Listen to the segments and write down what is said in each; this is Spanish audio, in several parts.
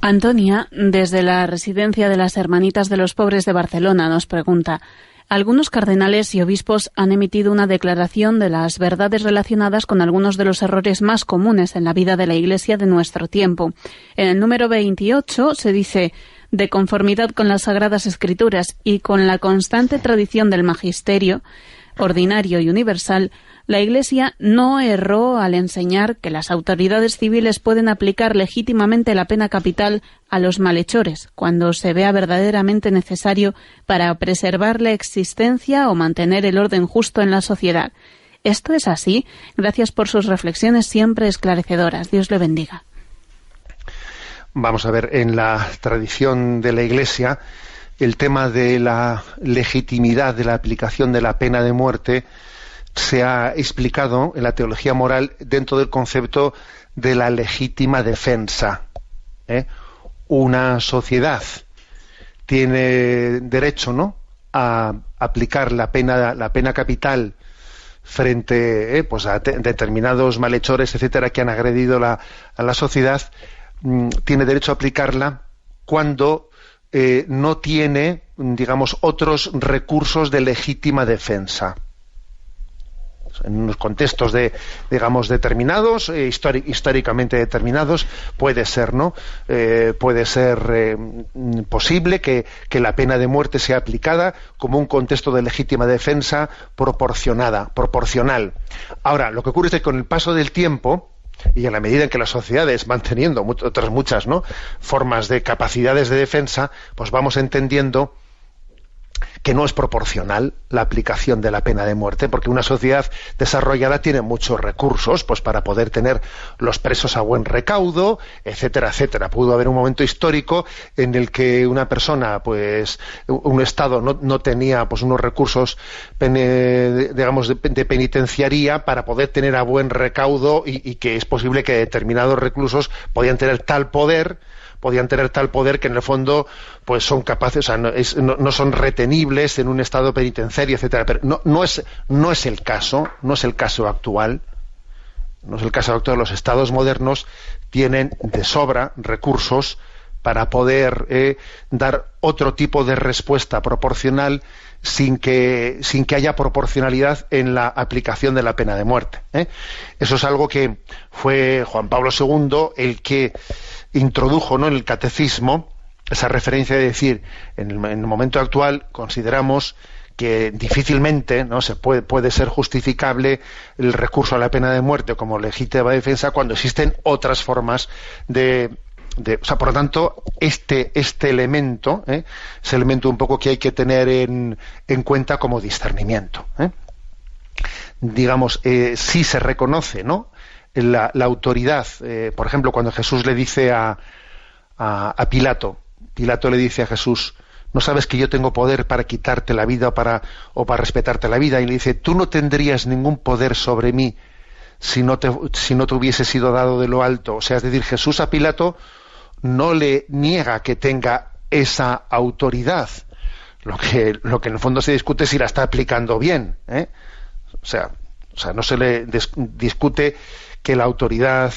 Antonia, desde la residencia de las Hermanitas de los Pobres de Barcelona, nos pregunta: algunos cardenales y obispos han emitido una declaración de las verdades relacionadas con algunos de los errores más comunes en la vida de la Iglesia de nuestro tiempo. En el número 28 se dice: de conformidad con las Sagradas Escrituras y con la constante tradición del magisterio ordinario y universal, la Iglesia no erró al enseñar que las autoridades civiles pueden aplicar legítimamente la pena capital a los malhechores cuando se vea verdaderamente necesario para preservar la existencia o mantener el orden justo en la sociedad. ¿Esto es así? Gracias por sus reflexiones siempre esclarecedoras. Dios le bendiga. Vamos a ver, en la tradición de la Iglesia, el tema de la legitimidad de la aplicación de la pena de muerte se ha explicado en la teología moral dentro del concepto de la legítima defensa. Una sociedad tiene derecho, ¿no?, a aplicar la pena capital frente pues a determinados malhechores, etcétera, que han agredido a la sociedad. Tiene derecho a aplicarla cuando no tiene, digamos, otros recursos de legítima defensa. En unos contextos digamos, determinados, históricamente determinados, puede ser, ¿no? Puede ser posible que la pena de muerte sea aplicada como un contexto de legítima defensa proporcional. Ahora, lo que ocurre es que con el paso del tiempo, y en la medida en que las sociedades van teniendo otras muchas, ¿no?, formas de capacidades de defensa, pues vamos entendiendo que no es proporcional la aplicación de la pena de muerte, porque una sociedad desarrollada tiene muchos recursos pues para poder tener los presos a buen recaudo, etcétera, etcétera. Pudo haber un momento histórico en el que una persona, pues un Estado no tenía pues unos recursos digamos de penitenciaría para poder tener a buen recaudo, y que es posible que determinados reclusos podían tener tal poder que en el fondo pues son capaces, o sea, no son retenibles en un estado penitenciario, etcétera. Pero no es el caso actual. No es el caso actual. Los estados modernos tienen de sobra recursos para poder dar otro tipo de respuesta proporcional sin que haya proporcionalidad en la aplicación de la pena de muerte. Eso es algo que fue Juan Pablo II el que introdujo, ¿no?, en el catecismo, esa referencia de decir, en el momento actual consideramos que difícilmente, ¿no?, puede ser justificable el recurso a la pena de muerte como legítima defensa cuando existen otras formas o sea, por lo tanto, este elemento, es elemento un poco que hay que tener en cuenta como discernimiento. Digamos, sí se reconoce, ¿no?, la autoridad. Por ejemplo, cuando Jesús le dice a Pilato le dice a Jesús: ¿no sabes que yo tengo poder para quitarte la vida o para respetarte la vida? Y le dice: tú no tendrías ningún poder sobre mí si no te hubiese sido dado de lo alto. O sea, es decir, Jesús a Pilato no le niega que tenga esa autoridad. Lo que en el fondo se discute es si la está aplicando bien. O sea, no se le discute que la autoridad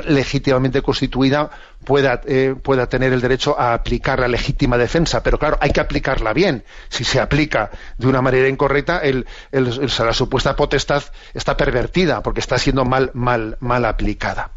legítimamente constituida pueda tener el derecho a aplicar la legítima defensa, pero claro, hay que aplicarla bien. Si se aplica de una manera incorrecta, la supuesta potestad está pervertida porque está siendo mal aplicada.